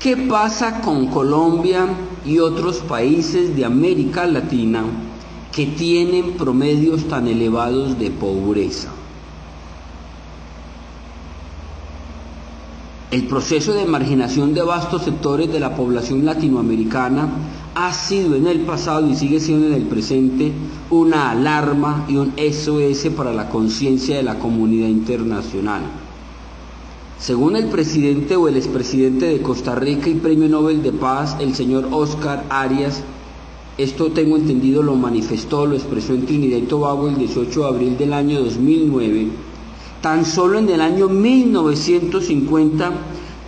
¿Qué pasa con Colombia y otros países de América Latina que tienen promedios tan elevados de pobreza? El proceso de marginación de vastos sectores de la población latinoamericana ha sido en el pasado y sigue siendo en el presente una alarma y un SOS para la conciencia de la comunidad internacional. Según el presidente o el expresidente de Costa Rica y Premio Nobel de Paz, el señor Oscar Arias, esto tengo entendido lo manifestó, lo expresó en Trinidad y Tobago el 18 de abril del año 2009, tan solo en el año 1950,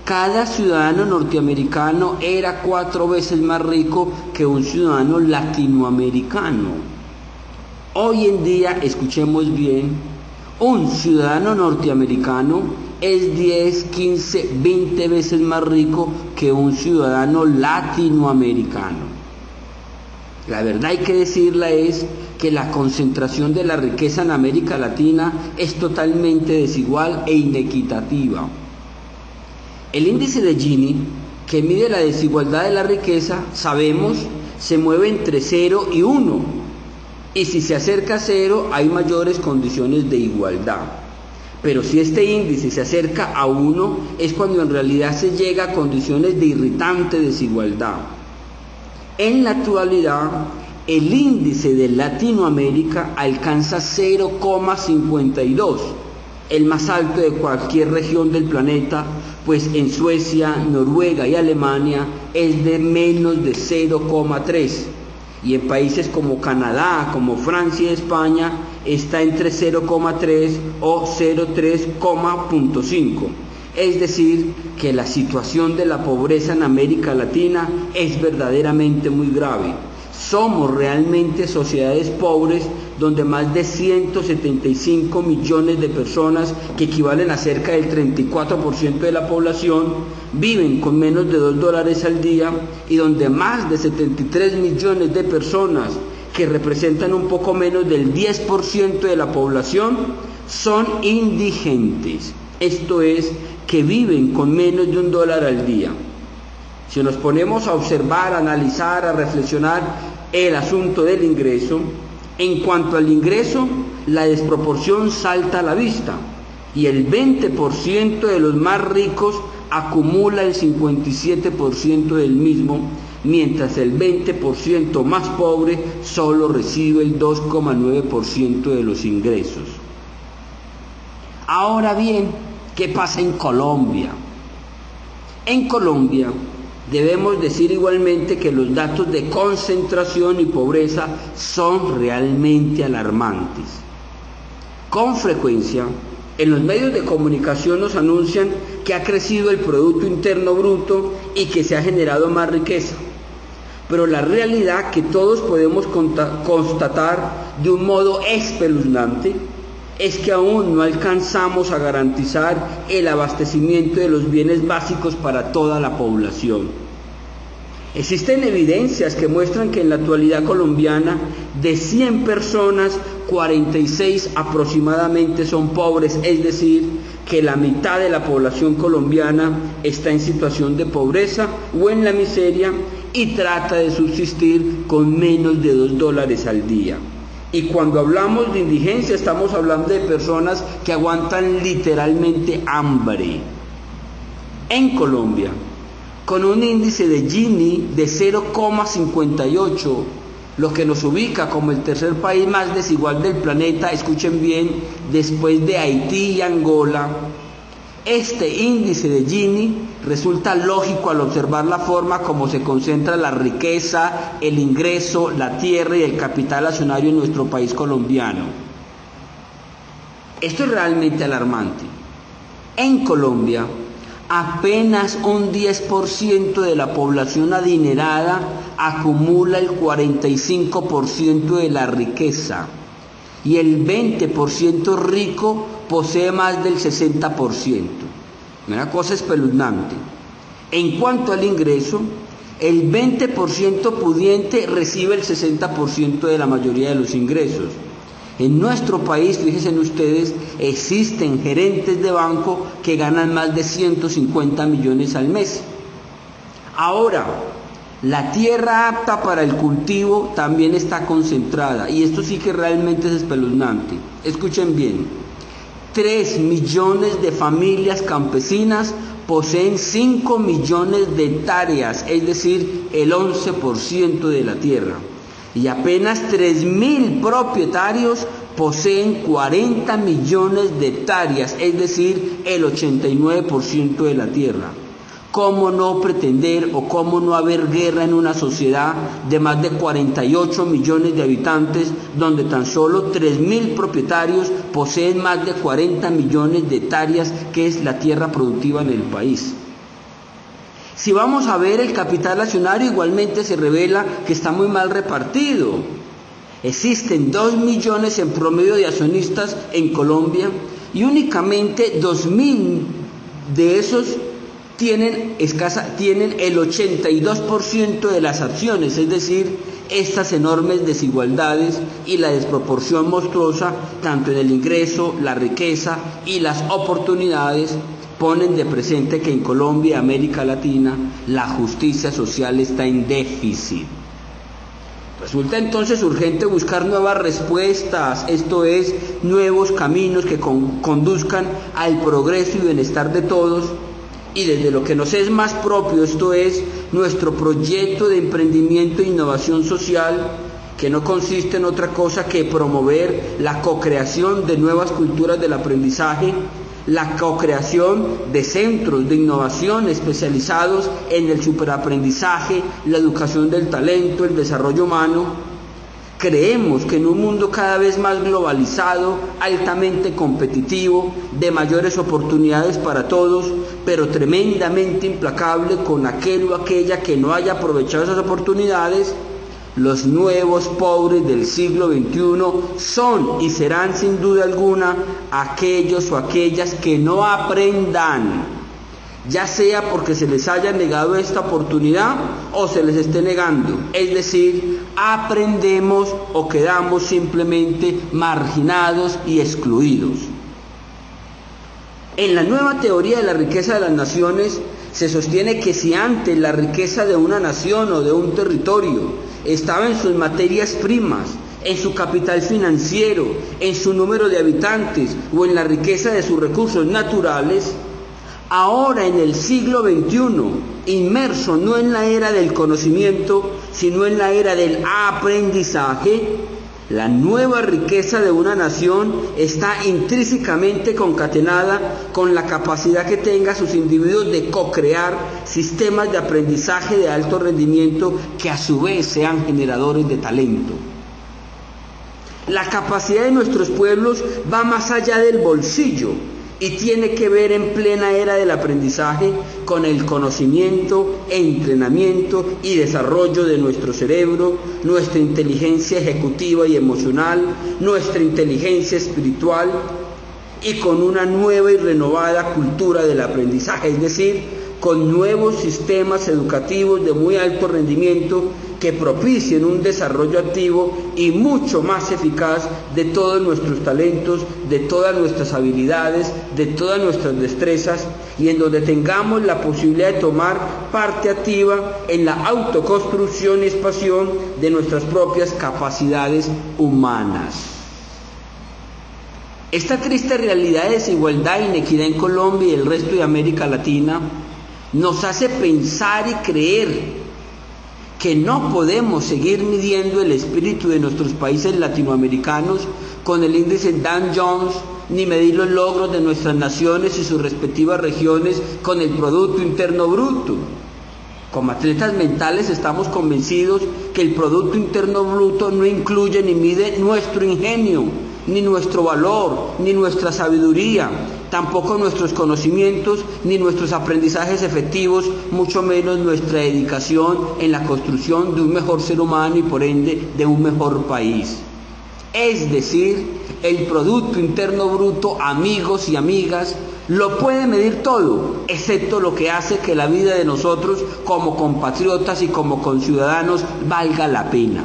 cada ciudadano norteamericano era 4 veces más rico que un ciudadano latinoamericano. Hoy en día, escuchemos bien, un ciudadano norteamericano es 10, 15, 20 veces más rico que un ciudadano latinoamericano. La verdad hay que decirla es que la concentración de la riqueza en América Latina es totalmente desigual e inequitativa. El índice de Gini, que mide la desigualdad de la riqueza, sabemos, se mueve entre 0 y 1. Y si se acerca a 0, hay mayores condiciones de igualdad. Pero si este índice se acerca a 1, es cuando en realidad se llega a condiciones de irritante desigualdad. En la actualidad, el índice de Latinoamérica alcanza 0,52, el más alto de cualquier región del planeta, pues en Suecia, Noruega y Alemania es de menos de 0,3. Y en países como Canadá, como Francia y España, está entre 0,3 o 0,3,5. Es decir, que la situación de la pobreza en América Latina es verdaderamente muy grave. Somos realmente sociedades pobres donde más de 175 millones de personas, que equivalen a cerca del 34% de la población, viven con menos de $2 al día, y donde más de 73 millones de personas, que representan un poco menos del 10% de la población, son indigentes. Esto es, que viven con menos de $1 al día. Si nos ponemos a observar, a analizar, a reflexionar el asunto del ingreso, en cuanto al ingreso, la desproporción salta a la vista, y el 20% de los más ricos acumula el 57% del mismo, mientras el 20% más pobre solo recibe el 2,9% de los ingresos. Ahora bien, ¿qué pasa en Colombia? En Colombia debemos decir igualmente que los datos de concentración y pobreza son realmente alarmantes. Con frecuencia, en los medios de comunicación nos anuncian que ha crecido el Producto Interno Bruto y que se ha generado más riqueza. Pero la realidad que todos podemos constatar de un modo espeluznante es que aún no alcanzamos a garantizar el abastecimiento de los bienes básicos para toda la población. Existen evidencias que muestran que en la actualidad colombiana, de 100 personas, 46 aproximadamente son pobres, es decir, que la mitad de la población colombiana está en situación de pobreza o en la miseria y trata de subsistir con menos de $2 al día. Y cuando hablamos de indigencia, estamos hablando de personas que aguantan literalmente hambre. En Colombia, con un índice de Gini de 0,58, lo que nos ubica como el tercer país más desigual del planeta, escuchen bien, después de Haití y Angola, este índice de Gini resulta lógico al observar la forma como se concentra la riqueza, el ingreso, la tierra y el capital accionario en nuestro país colombiano. Esto es realmente alarmante. En Colombia, apenas un 10% de la población adinerada acumula el 45% de la riqueza, y el 20% rico posee más del 60%. Una cosa espeluznante. En cuanto al ingreso, el 20% pudiente recibe el 60% de la mayoría de los ingresos. En nuestro país, fíjense ustedes, existen gerentes de banco que ganan más de 150 millones al mes. Ahora, la tierra apta para el cultivo también está concentrada, y esto sí que realmente es espeluznante. Escuchen bien, 3 millones de familias campesinas poseen 5 millones de hectáreas, es decir, el 11% de la tierra, y apenas 3.000 propietarios poseen 40 millones de hectáreas, es decir, el 89% de la tierra. ¿Cómo no pretender o cómo no haber guerra en una sociedad de más de 48 millones de habitantes, donde tan solo 3.000 propietarios poseen más de 40 millones de hectáreas, que es la tierra productiva en el país? Si vamos a ver el capital accionario, igualmente se revela que está muy mal repartido. Existen 2 millones en promedio de accionistas en Colombia, y únicamente 2.000 de esos tienen el 82% de las acciones, es decir, estas enormes desigualdades y la desproporción monstruosa tanto en el ingreso, la riqueza y las oportunidades ponen de presente que en Colombia y América Latina la justicia social está en déficit. Resulta entonces urgente buscar nuevas respuestas, esto es, nuevos caminos que conduzcan al progreso y bienestar de todos, y desde lo que nos es más propio, esto es, nuestro proyecto de emprendimiento e innovación social, que no consiste en otra cosa que promover la co-creación de nuevas culturas del aprendizaje, la co-creación de centros de innovación especializados en el superaprendizaje, la educación del talento, el desarrollo humano. Creemos que en un mundo cada vez más globalizado, altamente competitivo, de mayores oportunidades para todos, pero tremendamente implacable con aquel o aquella que no haya aprovechado esas oportunidades, los nuevos pobres del siglo XXI son y serán sin duda alguna aquellos o aquellas que no aprendan, ya sea porque se les haya negado esta oportunidad o se les esté negando, es decir, aprendemos o quedamos simplemente marginados y excluidos. En la nueva teoría de la riqueza de las naciones se sostiene que si antes la riqueza de una nación o de un territorio estaba en sus materias primas, en su capital financiero, en su número de habitantes o en la riqueza de sus recursos naturales, ahora en el siglo XXI, inmerso no en la era del conocimiento, sino en la era del aprendizaje, la nueva riqueza de una nación está intrínsecamente concatenada con la capacidad que tengan sus individuos de co-crear sistemas de aprendizaje de alto rendimiento que a su vez sean generadores de talento. La capacidad de nuestros pueblos va más allá del bolsillo y tiene que ver en plena era del aprendizaje con el conocimiento, entrenamiento y desarrollo de nuestro cerebro, nuestra inteligencia ejecutiva y emocional, nuestra inteligencia espiritual, y con una nueva y renovada cultura del aprendizaje, es decir, con nuevos sistemas educativos de muy alto rendimiento que propicien un desarrollo activo y mucho más eficaz de todos nuestros talentos, de todas nuestras habilidades, de todas nuestras destrezas, y en donde tengamos la posibilidad de tomar parte activa en la autoconstrucción y expansión de nuestras propias capacidades humanas. Esta triste realidad de desigualdad e inequidad en Colombia y el resto de América Latina nos hace pensar y creer que no podemos seguir midiendo el espíritu de nuestros países latinoamericanos con el índice Dow Jones, ni medir los logros de nuestras naciones y sus respectivas regiones con el Producto Interno Bruto. Como atletas mentales estamos convencidos que el Producto Interno Bruto no incluye ni mide nuestro ingenio, ni nuestro valor, ni nuestra sabiduría, tampoco nuestros conocimientos, ni nuestros aprendizajes efectivos, mucho menos nuestra dedicación en la construcción de un mejor ser humano y por ende de un mejor país. Es decir, el Producto Interno Bruto, amigos y amigas, lo puede medir todo, excepto lo que hace que la vida de nosotros como compatriotas y como conciudadanos valga la pena.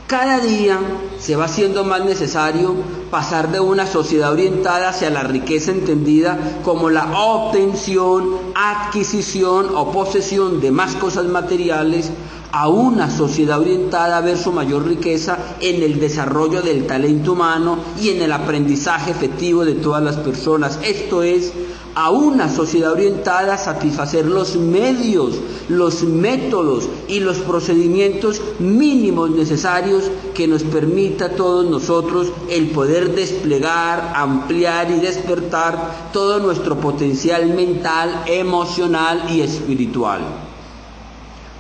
Cada día se va haciendo más necesario pasar de una sociedad orientada hacia la riqueza entendida como la obtención, adquisición o posesión de más cosas materiales, a una sociedad orientada a ver su mayor riqueza en el desarrollo del talento humano y en el aprendizaje efectivo de todas las personas. Esto es, a una sociedad orientada a satisfacer los medios, los métodos y los procedimientos mínimos necesarios que nos permita a todos nosotros el poder desplegar, ampliar y despertar todo nuestro potencial mental, emocional y espiritual.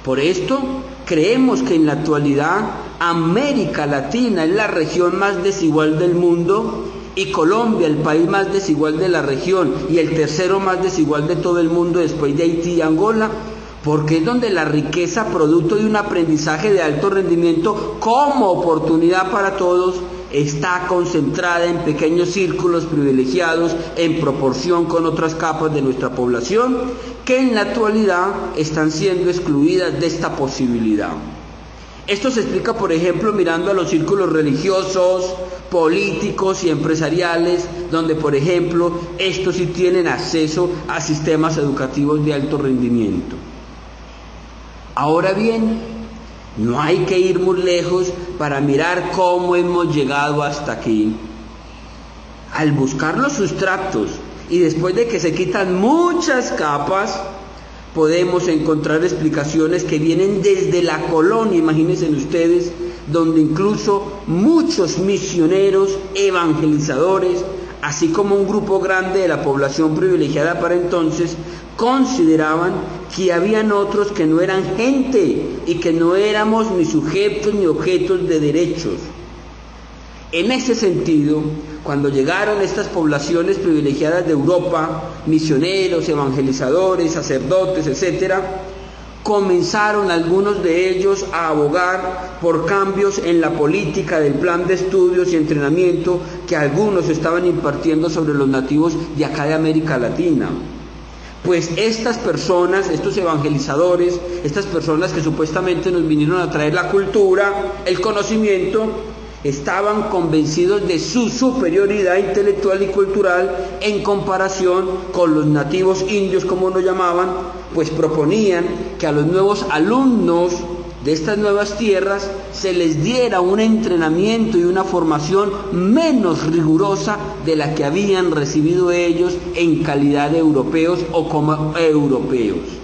Por esto, creemos que en la actualidad América Latina es la región más desigual del mundo y Colombia el país más desigual de la región y el tercero más desigual de todo el mundo después de Haití y Angola, porque es donde la riqueza producto de un aprendizaje de alto rendimiento como oportunidad para todos está concentrada en pequeños círculos privilegiados en proporción con otras capas de nuestra población que en la actualidad están siendo excluidas de esta posibilidad. Esto se explica, por ejemplo, mirando a los círculos religiosos, políticos y empresariales, donde, por ejemplo, estos sí tienen acceso a sistemas educativos de alto rendimiento. Ahora bien, no hay que ir muy lejos para mirar cómo hemos llegado hasta aquí. Al buscar los sustratos y después de que se quitan muchas capas, podemos encontrar explicaciones que vienen desde la colonia, imagínense ustedes, donde incluso muchos misioneros, evangelizadores, así como un grupo grande de la población privilegiada para entonces, consideraban que habían otros que no eran gente y que no éramos ni sujetos ni objetos de derechos. En ese sentido, cuando llegaron estas poblaciones privilegiadas de Europa, misioneros, evangelizadores, sacerdotes, etcétera, comenzaron algunos de ellos a abogar por cambios en la política del plan de estudios y entrenamiento que algunos estaban impartiendo sobre los nativos de acá de América Latina. Pues estas personas, estos evangelizadores, estas personas que supuestamente nos vinieron a traer la cultura, el conocimiento, estaban convencidos de su superioridad intelectual y cultural en comparación con los nativos indios, como nos llamaban, pues proponían que a los nuevos alumnos de estas nuevas tierras se les diera un entrenamiento y una formación menos rigurosa de la que habían recibido ellos en calidad de europeos o como europeos.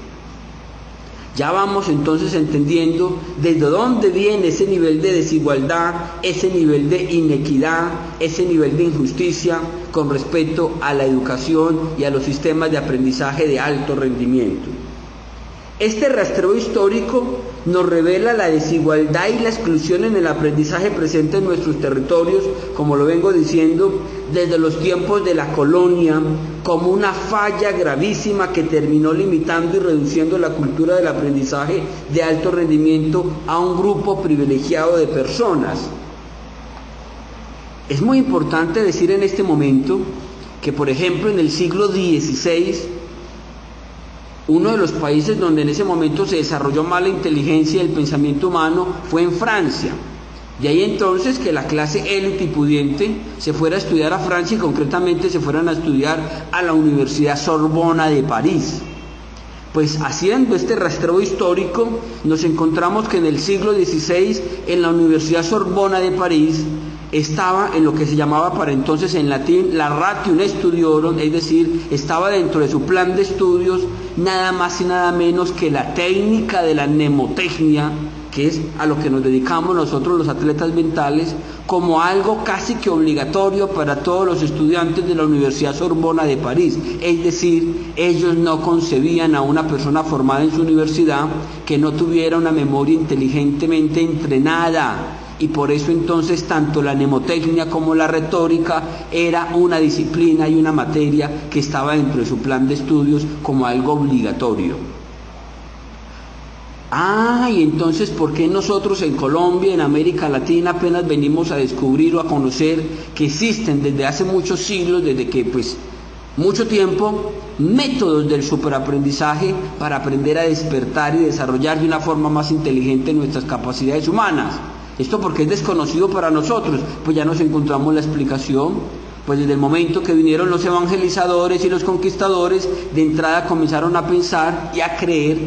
Ya vamos entonces entendiendo desde dónde viene ese nivel de desigualdad, ese nivel de inequidad, ese nivel de injusticia con respecto a la educación y a los sistemas de aprendizaje de alto rendimiento. Este rastreo histórico nos revela la desigualdad y la exclusión en el aprendizaje presente en nuestros territorios, como lo vengo diciendo, desde los tiempos de la colonia, como una falla gravísima que terminó limitando y reduciendo la cultura del aprendizaje de alto rendimiento a un grupo privilegiado de personas. Es muy importante decir en este momento que, por ejemplo, en el siglo XVI, uno de los países donde en ese momento se desarrolló más la inteligencia y el pensamiento humano fue en Francia. De ahí entonces que la clase élite y pudiente se fuera a estudiar a Francia y concretamente se fueran a estudiar a la Universidad Sorbona de París. Pues haciendo este rastreo histórico nos encontramos que en el siglo XVI en la Universidad Sorbona de París estaba en lo que se llamaba para entonces en latín la Ratium Studiorum, es decir, estaba dentro de su plan de estudios nada más y nada menos que la técnica de la mnemotecnia, que es a lo que nos dedicamos nosotros los atletas mentales, como algo casi que obligatorio para todos los estudiantes de la Universidad Sorbona de París. Es decir, ellos no concebían a una persona formada en su universidad que no tuviera una memoria inteligentemente entrenada. Y por eso entonces tanto la mnemotecnia como la retórica era una disciplina y una materia que estaba dentro de su plan de estudios como algo obligatorio. Y entonces, ¿por qué nosotros en Colombia, en América Latina, apenas venimos a descubrir o a conocer que existen desde hace muchos siglos, desde que mucho tiempo, métodos del superaprendizaje para aprender a despertar y desarrollar de una forma más inteligente nuestras capacidades humanas? ¿Esto porque es desconocido para nosotros? Pues ya nos encontramos la explicación. Pues desde el momento que vinieron los evangelizadores y los conquistadores, de entrada comenzaron a pensar y a creer,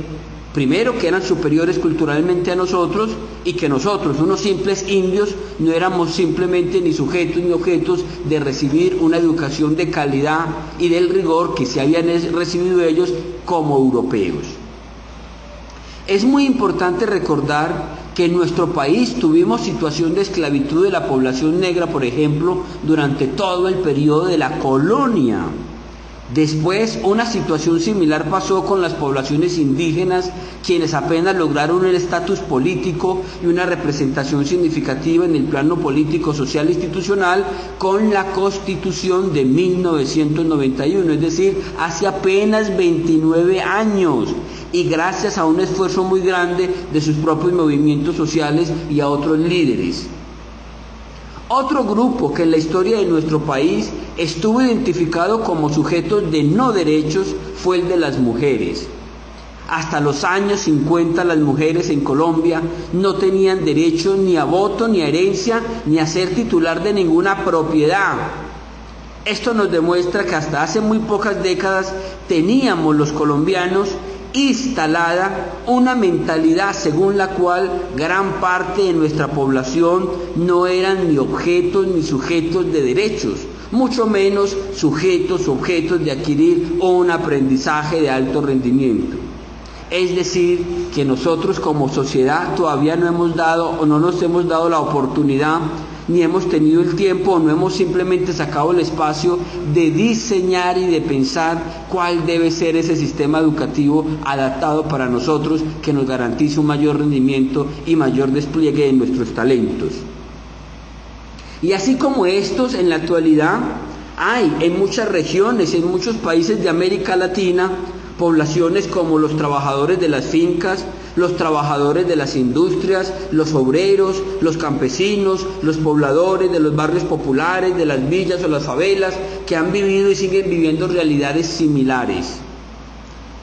primero, que eran superiores culturalmente a nosotros y que nosotros, unos simples indios, no éramos simplemente ni sujetos ni objetos de recibir una educación de calidad y del rigor que se habían recibido ellos como europeos. Es muy importante recordar que en nuestro país tuvimos situación de esclavitud de la población negra, por ejemplo, durante todo el periodo de la colonia. Después, una situación similar pasó con las poblaciones indígenas, quienes apenas lograron el estatus político y una representación significativa en el plano político, social e institucional con la Constitución de 1991, es decir, hace apenas 29 años, y gracias a un esfuerzo muy grande de sus propios movimientos sociales y a otros líderes. Otro grupo que en la historia de nuestro país estuvo identificado como sujetos de no derechos fue el de las mujeres. Hasta los años 50 las mujeres en Colombia no tenían derecho ni a voto, ni a herencia, ni a ser titular de ninguna propiedad. Esto nos demuestra que hasta hace muy pocas décadas teníamos los colombianos instalada una mentalidad según la cual gran parte de nuestra población no eran ni objetos ni sujetos de derechos, mucho menos sujetos, objetos de adquirir un aprendizaje de alto rendimiento. Es decir, que nosotros como sociedad todavía no hemos dado o no nos hemos dado la oportunidad, ni hemos tenido el tiempo, o no hemos simplemente sacado el espacio de diseñar y de pensar cuál debe ser ese sistema educativo adaptado para nosotros, que nos garantice un mayor rendimiento y mayor despliegue de nuestros talentos. Y así como estos, en la actualidad hay en muchas regiones, en muchos países de América Latina, poblaciones como los trabajadores de las fincas, los trabajadores de las industrias, los obreros, los campesinos, los pobladores de los barrios populares, de las villas o las favelas, que han vivido y siguen viviendo realidades similares.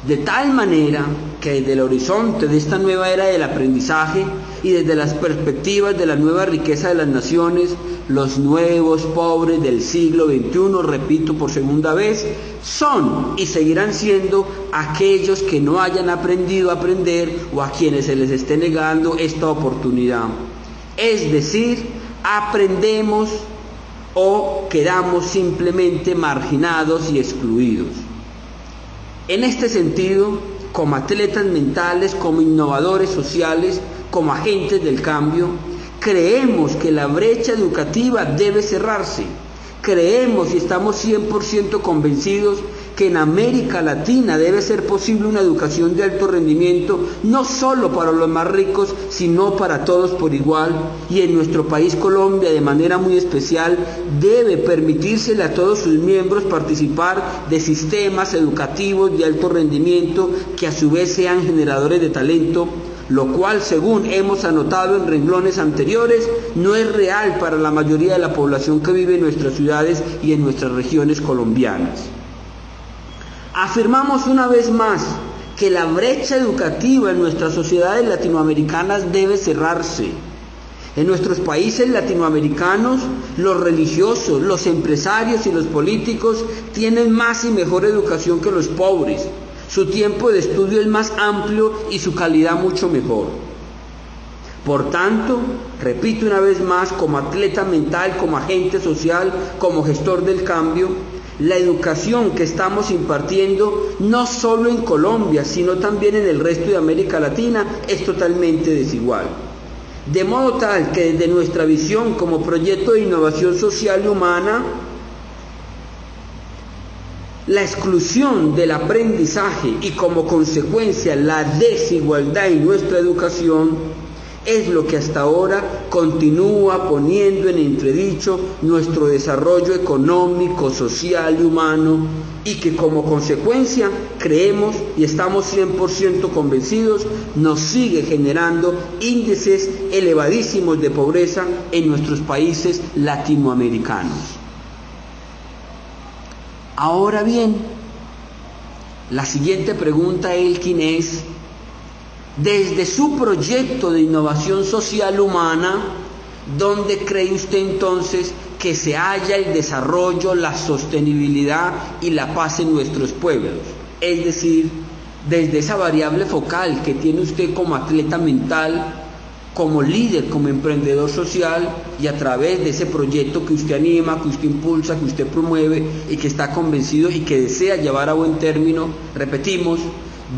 De tal manera que desde el horizonte de esta nueva era del aprendizaje y desde las perspectivas de la nueva riqueza de las naciones, los nuevos pobres del siglo XXI, repito por segunda vez, son y seguirán siendo aquellos que no hayan aprendido a aprender o a quienes se les esté negando esta oportunidad. Es decir, aprendemos o quedamos simplemente marginados y excluidos. En este sentido, como atletas mentales, como innovadores sociales, como agentes del cambio, creemos que la brecha educativa debe cerrarse. Creemos y estamos 100% convencidos que en América Latina debe ser posible una educación de alto rendimiento, no solo para los más ricos, sino para todos por igual, y en nuestro país Colombia, de manera muy especial, debe permitírsele a todos sus miembros participar de sistemas educativos de alto rendimiento que a su vez sean generadores de talento, lo cual, según hemos anotado en renglones anteriores, no es real para la mayoría de la población que vive en nuestras ciudades y en nuestras regiones colombianas. Afirmamos una vez más que la brecha educativa en nuestras sociedades latinoamericanas debe cerrarse. En nuestros países latinoamericanos, los religiosos, los empresarios y los políticos tienen más y mejor educación que los pobres. Su tiempo de estudio es más amplio y su calidad mucho mejor. Por tanto, repito una vez más, como atleta mental, como agente social, como gestor del cambio, la educación que estamos impartiendo, no solo en Colombia, sino también en el resto de América Latina, es totalmente desigual. De modo tal que desde nuestra visión como proyecto de innovación social y humana, la exclusión del aprendizaje y como consecuencia la desigualdad en nuestra educación es lo que hasta ahora continúa poniendo en entredicho nuestro desarrollo económico, social y humano, y que como consecuencia creemos y estamos 100% convencidos nos sigue generando índices elevadísimos de pobreza en nuestros países latinoamericanos. Ahora bien, la siguiente pregunta, Elkin, es: desde su proyecto de innovación social humana, ¿dónde cree usted entonces que se halla el desarrollo, la sostenibilidad y la paz en nuestros pueblos? Es decir, desde esa variable focal que tiene usted como atleta mental, como líder, como emprendedor social, y a través de ese proyecto que usted anima, que usted impulsa, que usted promueve y que está convencido y que desea llevar a buen término, repetimos,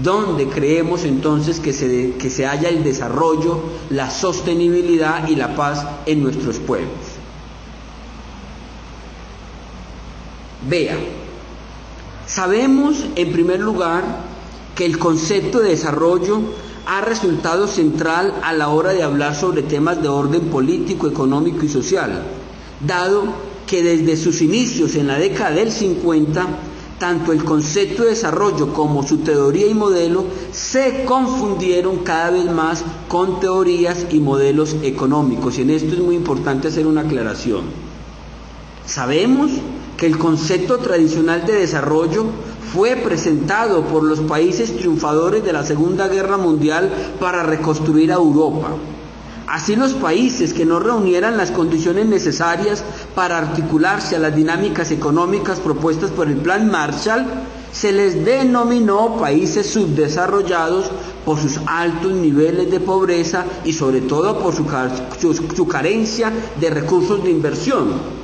¿dónde creemos entonces que se halla el desarrollo, la sostenibilidad y la paz en nuestros pueblos? Vea, sabemos en primer lugar que el concepto de desarrollo ha resultado central a la hora de hablar sobre temas de orden político, económico y social, dado que desde sus inicios en la década del 50, tanto el concepto de desarrollo como su teoría y modelo se confundieron cada vez más con teorías y modelos económicos. Y en esto es muy importante hacer una aclaración. Sabemos que el concepto tradicional de desarrollo fue presentado por los países triunfadores de la Segunda Guerra Mundial para reconstruir a Europa. Así, los países que no reunieran las condiciones necesarias para articularse a las dinámicas económicas propuestas por el Plan Marshall, se les denominó países subdesarrollados por sus altos niveles de pobreza y sobre todo por su carencia de recursos de inversión.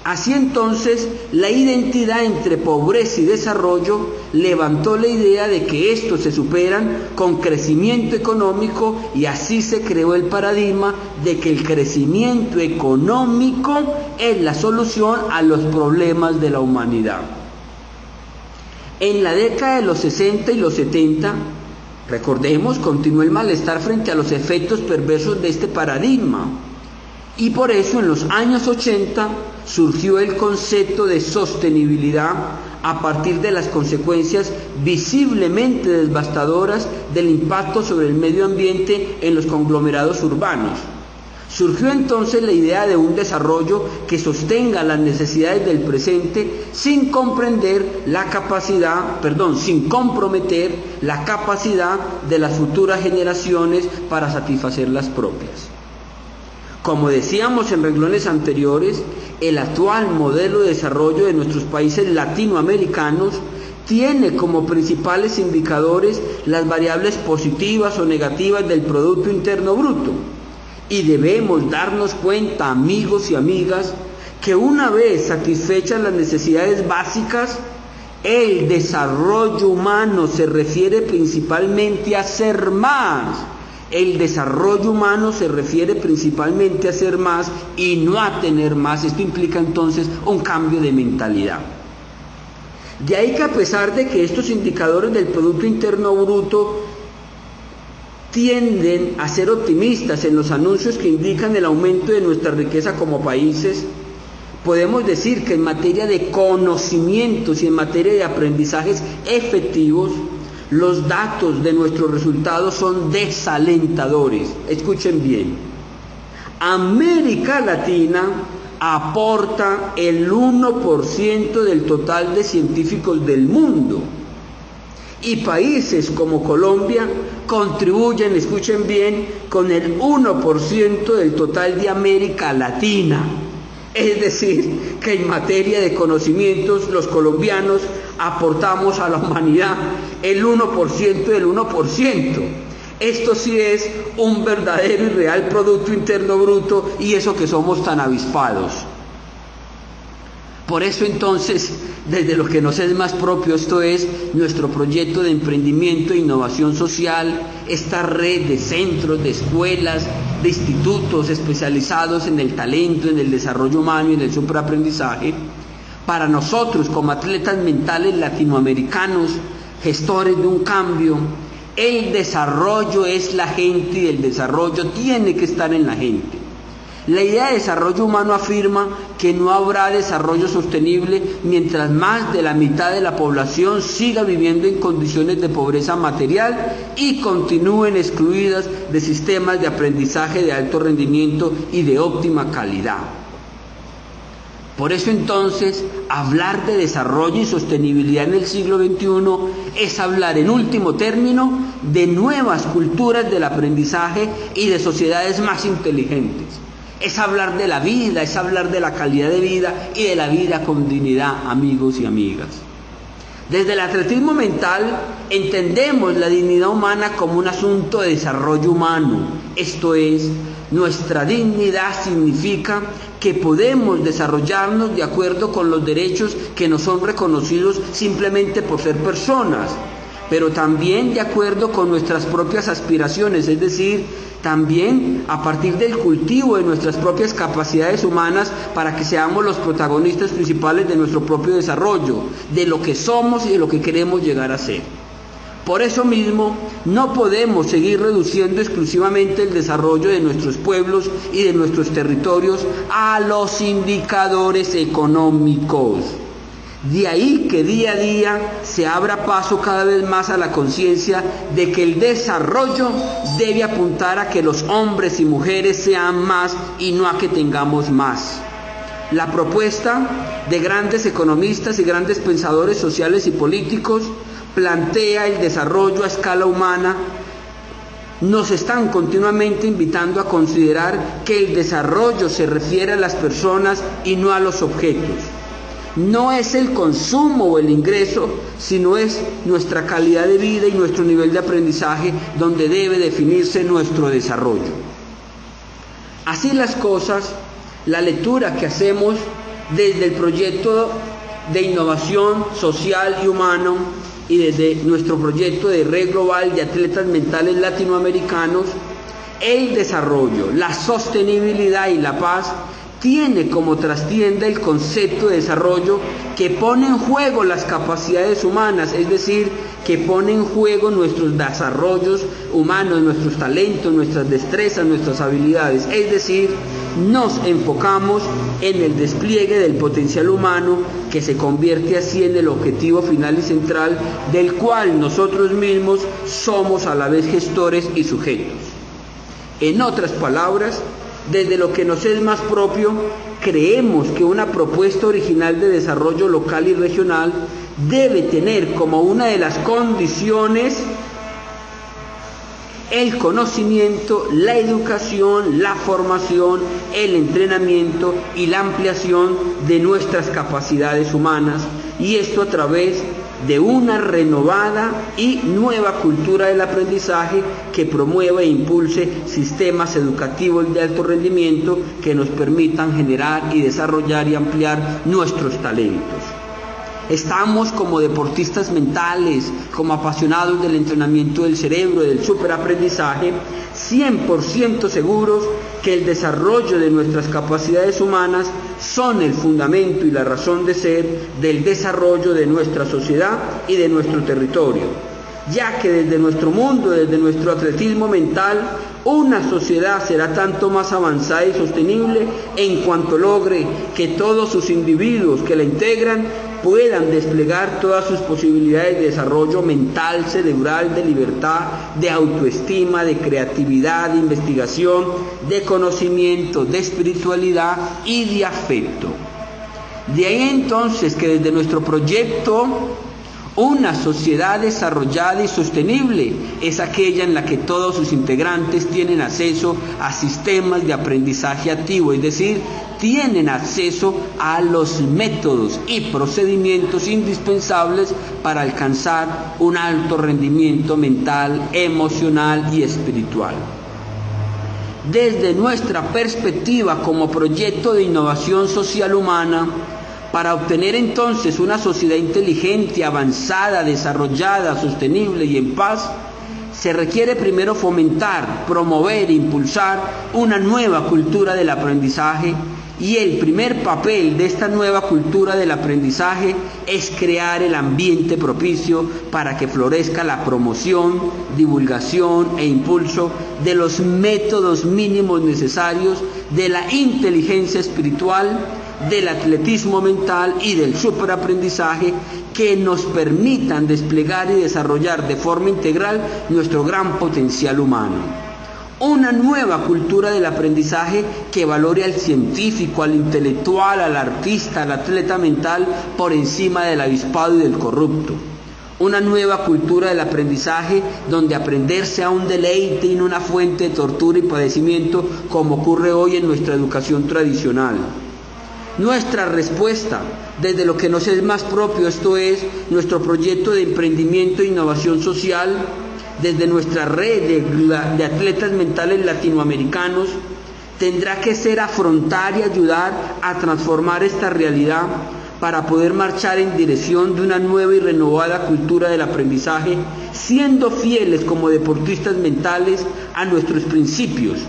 Así entonces, la identidad entre pobreza y desarrollo levantó la idea de que estos se superan con crecimiento económico, y así se creó el paradigma de que el crecimiento económico es la solución a los problemas de la humanidad. En la década de los 60 y los 70, recordemos, continuó el malestar frente a los efectos perversos de este paradigma. Y por eso en los años 80 surgió el concepto de sostenibilidad a partir de las consecuencias visiblemente devastadoras del impacto sobre el medio ambiente en los conglomerados urbanos. Surgió entonces la idea de un desarrollo que sostenga las necesidades del presente sin comprometer la capacidad de las futuras generaciones para satisfacer las propias. Como decíamos en renglones anteriores, el actual modelo de desarrollo de nuestros países latinoamericanos tiene como principales indicadores las variables positivas o negativas del Producto Interno Bruto. Y debemos darnos cuenta, amigos y amigas, que una vez satisfechas las necesidades básicas, el desarrollo humano se refiere principalmente a ser más. El desarrollo humano se refiere principalmente a ser más y no a tener más. Esto implica entonces un cambio de mentalidad. De ahí que, a pesar de que estos indicadores del Producto Interno Bruto tienden a ser optimistas en los anuncios que indican el aumento de nuestra riqueza como países, podemos decir que en materia de conocimientos y en materia de aprendizajes efectivos, los datos de nuestros resultados son desalentadores. Escuchen bien. América Latina aporta el 1% del total de científicos del mundo. Y países como Colombia contribuyen, escuchen bien, con el 1% del total de América Latina. Es decir, que en materia de conocimientos los colombianos aportamos a la humanidad el 1% del 1%. Esto sí es un verdadero y real Producto Interno Bruto, y eso que somos tan avispados. Por eso entonces, desde lo que nos es más propio, esto es nuestro proyecto de emprendimiento e innovación social, esta red de centros, de escuelas, de institutos especializados en el talento, en el desarrollo humano y en el superaprendizaje, para nosotros como atletas mentales latinoamericanos, gestores de un cambio, el desarrollo es la gente y el desarrollo tiene que estar en la gente. La idea de desarrollo humano afirma que no habrá desarrollo sostenible mientras más de la mitad de la población siga viviendo en condiciones de pobreza material y continúen excluidas de sistemas de aprendizaje de alto rendimiento y de óptima calidad. Por eso entonces, hablar de desarrollo y sostenibilidad en el siglo XXI es hablar, en último término, de nuevas culturas del aprendizaje y de sociedades más inteligentes. Es hablar de la vida, es hablar de la calidad de vida y de la vida con dignidad, amigos y amigas. Desde el atletismo mental entendemos la dignidad humana como un asunto de desarrollo humano. Esto es, nuestra dignidad significa que podemos desarrollarnos de acuerdo con los derechos que nos son reconocidos simplemente por ser personas, pero también de acuerdo con nuestras propias aspiraciones, es decir, también a partir del cultivo de nuestras propias capacidades humanas para que seamos los protagonistas principales de nuestro propio desarrollo, de lo que somos y de lo que queremos llegar a ser. Por eso mismo, no podemos seguir reduciendo exclusivamente el desarrollo de nuestros pueblos y de nuestros territorios a los indicadores económicos. De ahí que día a día se abra paso cada vez más a la conciencia de que el desarrollo debe apuntar a que los hombres y mujeres sean más y no a que tengamos más. La propuesta de grandes economistas y grandes pensadores sociales y políticos plantea el desarrollo a escala humana. Nos están continuamente invitando a considerar que el desarrollo se refiere a las personas y no a los objetos. No es el consumo o el ingreso, sino es nuestra calidad de vida y nuestro nivel de aprendizaje donde debe definirse nuestro desarrollo. Así las cosas, la lectura que hacemos desde el proyecto de innovación social y humano y desde nuestro proyecto de red global de atletas mentales latinoamericanos, el desarrollo, la sostenibilidad y la paz tiene como trastienda el concepto de desarrollo que pone en juego las capacidades humanas, es decir, que pone en juego nuestros desarrollos humanos, nuestros talentos, nuestras destrezas, nuestras habilidades, es decir, nos enfocamos en el despliegue del potencial humano que se convierte así en el objetivo final y central del cual nosotros mismos somos a la vez gestores y sujetos. En otras palabras, desde lo que nos es más propio, creemos que una propuesta original de desarrollo local y regional debe tener como una de las condiciones el conocimiento, la educación, la formación, el entrenamiento y la ampliación de nuestras capacidades humanas, y esto a través de una renovada y nueva cultura del aprendizaje que promueva e impulse sistemas educativos de alto rendimiento que nos permitan generar y desarrollar y ampliar nuestros talentos. Estamos como deportistas mentales, como apasionados del entrenamiento del cerebro, del superaprendizaje, 100% seguros que el desarrollo de nuestras capacidades humanas son el fundamento y la razón de ser del desarrollo de nuestra sociedad y de nuestro territorio, ya que desde nuestro mundo, desde nuestro atletismo mental, una sociedad será tanto más avanzada y sostenible en cuanto logre que todos sus individuos que la integran puedan desplegar todas sus posibilidades de desarrollo mental, cerebral, de libertad, de autoestima, de creatividad, de investigación, de conocimiento, de espiritualidad y de afecto. De ahí entonces que desde nuestro proyecto, una sociedad desarrollada y sostenible es aquella en la que todos sus integrantes tienen acceso a sistemas de aprendizaje activo, es decir, tienen acceso a los métodos y procedimientos indispensables para alcanzar un alto rendimiento mental, emocional y espiritual. Desde nuestra perspectiva como proyecto de innovación social humana, para obtener entonces una sociedad inteligente, avanzada, desarrollada, sostenible y en paz, se requiere primero fomentar, promover e impulsar una nueva cultura del aprendizaje, y el primer papel de esta nueva cultura del aprendizaje es crear el ambiente propicio para que florezca la promoción, divulgación e impulso de los métodos mínimos necesarios de la inteligencia espiritual, del atletismo mental y del superaprendizaje que nos permitan desplegar y desarrollar de forma integral nuestro gran potencial humano. Una nueva cultura del aprendizaje que valore al científico, al intelectual, al artista, al atleta mental por encima del avispado y del corrupto. una nueva cultura del aprendizaje donde aprender sea un deleite y no una fuente de tortura y padecimiento como ocurre hoy en nuestra educación tradicional. Nuestra respuesta desde lo que nos es más propio, esto es, nuestro proyecto de emprendimiento e innovación social, desde nuestra red de atletas mentales latinoamericanos, tendrá que ser afrontar y ayudar a transformar esta realidad para poder marchar en dirección de una nueva y renovada cultura del aprendizaje, siendo fieles como deportistas mentales a nuestros principios.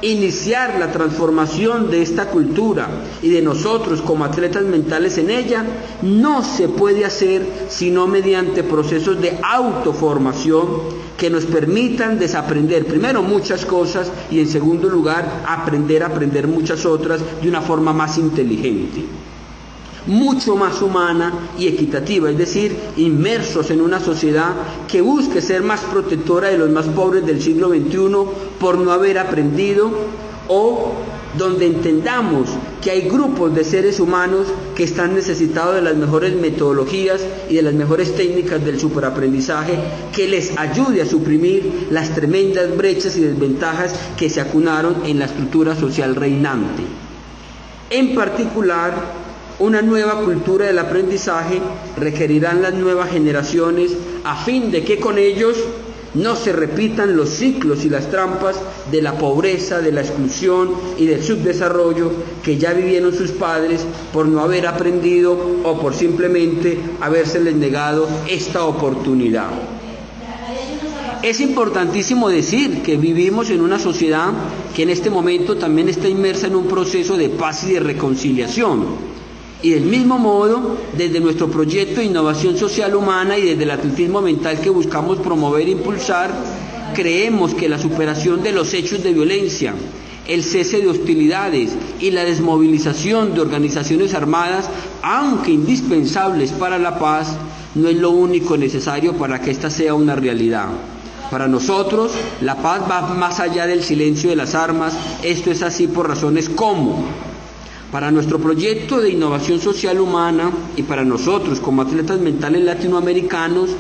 Iniciar la transformación de esta cultura y de nosotros como atletas mentales en ella no se puede hacer sino mediante procesos de autoformación que nos permitan desaprender primero muchas cosas y en segundo lugar aprender muchas otras de una forma más inteligente, mucho más humana y equitativa, es decir, inmersos en una sociedad que busque ser más protectora de los más pobres del siglo XXI por no haber aprendido, o donde entendamos que hay grupos de seres humanos que están necesitados de las mejores metodologías y de las mejores técnicas del superaprendizaje que les ayude a suprimir las tremendas brechas y desventajas que se acunaron en la estructura social reinante. En particular, una nueva cultura del aprendizaje requerirán las nuevas generaciones a fin de que con ellos no se repitan los ciclos y las trampas de la pobreza, de la exclusión y del subdesarrollo que ya vivieron sus padres por no haber aprendido o por simplemente habérseles negado esta oportunidad. Es importantísimo decir que vivimos en una sociedad que en este momento también está inmersa en un proceso de paz y de reconciliación. Y del mismo modo, desde nuestro proyecto de innovación social humana y desde el atletismo mental que buscamos promover e impulsar, creemos que la superación de los hechos de violencia, el cese de hostilidades y la desmovilización de organizaciones armadas, aunque indispensables para la paz, no es lo único necesario para que ésta sea una realidad. Para nosotros, la paz va más allá del silencio de las armas. Esto es así por razones como: para nuestro proyecto de innovación social humana y para nosotros como atletas mentales latinoamericanos,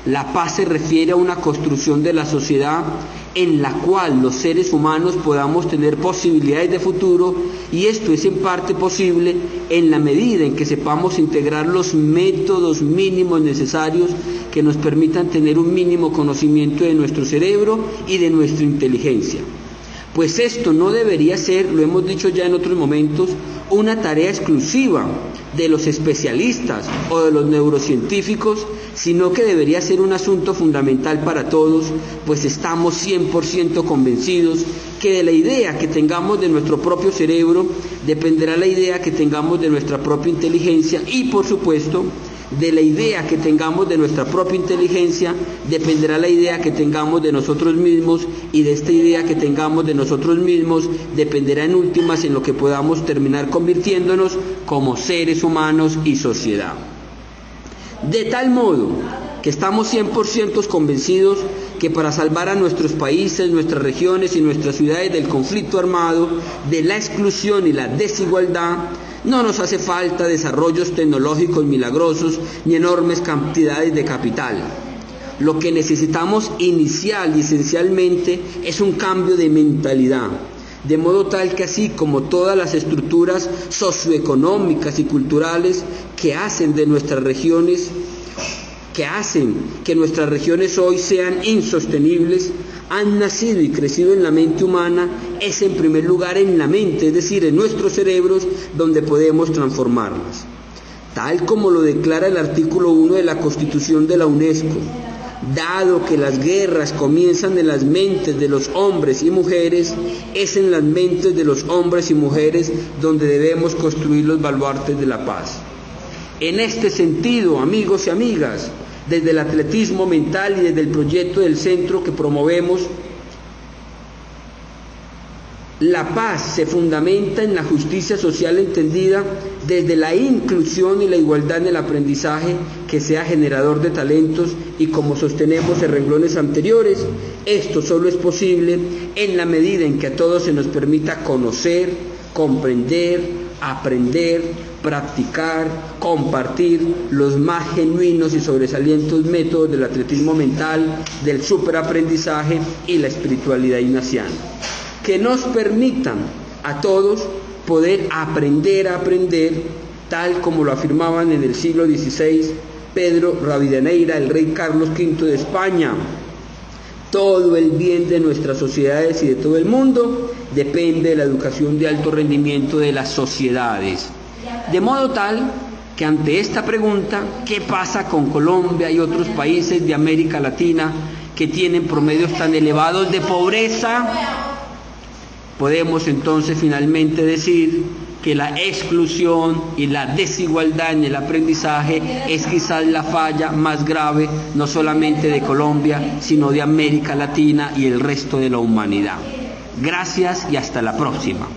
la paz se refiere a una construcción de la sociedad en la cual los seres humanos podamos tener posibilidades de futuro, y esto es en parte posible en la medida en que sepamos integrar los métodos mínimos necesarios que nos permitan tener un mínimo conocimiento de nuestro cerebro y de nuestra inteligencia. Pues esto no debería ser, lo hemos dicho ya en otros momentos, una tarea exclusiva de los especialistas o de los neurocientíficos, sino que debería ser un asunto fundamental para todos, pues estamos 100% convencidos que de la idea que tengamos de nuestro propio cerebro dependerá la idea que tengamos de nuestra propia inteligencia, y por supuesto, de la idea que tengamos de nuestra propia inteligencia dependerá la idea que tengamos de nosotros mismos, y de esta idea que tengamos de nosotros mismos dependerá en últimas en lo que podamos terminar convirtiéndonos como seres humanos y sociedad. De tal modo que estamos 100% convencidos que para salvar a nuestros países, nuestras regiones y nuestras ciudades del conflicto armado, de la exclusión y la desigualdad, no nos hace falta desarrollos tecnológicos milagrosos ni enormes cantidades de capital. Lo que necesitamos inicial y esencialmente es un cambio de mentalidad, de modo tal que así como todas las estructuras socioeconómicas y culturales que hacen que nuestras regiones hoy sean insostenibles, han nacido y crecido en la mente humana, es en primer lugar en la mente, es decir, en nuestros cerebros, donde podemos transformarlas. Tal como lo declara el artículo 1 de la Constitución de la UNESCO, dado que las guerras comienzan en las mentes de los hombres y mujeres, es en las mentes de los hombres y mujeres donde debemos construir los baluartes de la paz. En este sentido, amigos y amigas, desde el atletismo mental y desde el proyecto del centro que promovemos, la paz se fundamenta en la justicia social entendida desde la inclusión y la igualdad en el aprendizaje que sea generador de talentos, y como sostenemos en renglones anteriores, esto solo es posible en la medida en que a todos se nos permita conocer, comprender, aprender, practicar, compartir los más genuinos y sobresalientes métodos del atletismo mental, del superaprendizaje y la espiritualidad ignaciana, que nos permitan a todos poder aprender a aprender, tal como lo afirmaban en el siglo XVI Pedro Rivadeneira, el rey Carlos V de España. Todo el bien de nuestras sociedades y de todo el mundo depende de la educación de alto rendimiento de las sociedades. De modo tal que ante esta pregunta, ¿qué pasa con Colombia y otros países de América Latina que tienen promedios tan elevados de pobreza? Podemos entonces finalmente decir que la exclusión y la desigualdad en el aprendizaje es quizás la falla más grave, no solamente de Colombia, sino de América Latina y el resto de la humanidad. Gracias y hasta la próxima.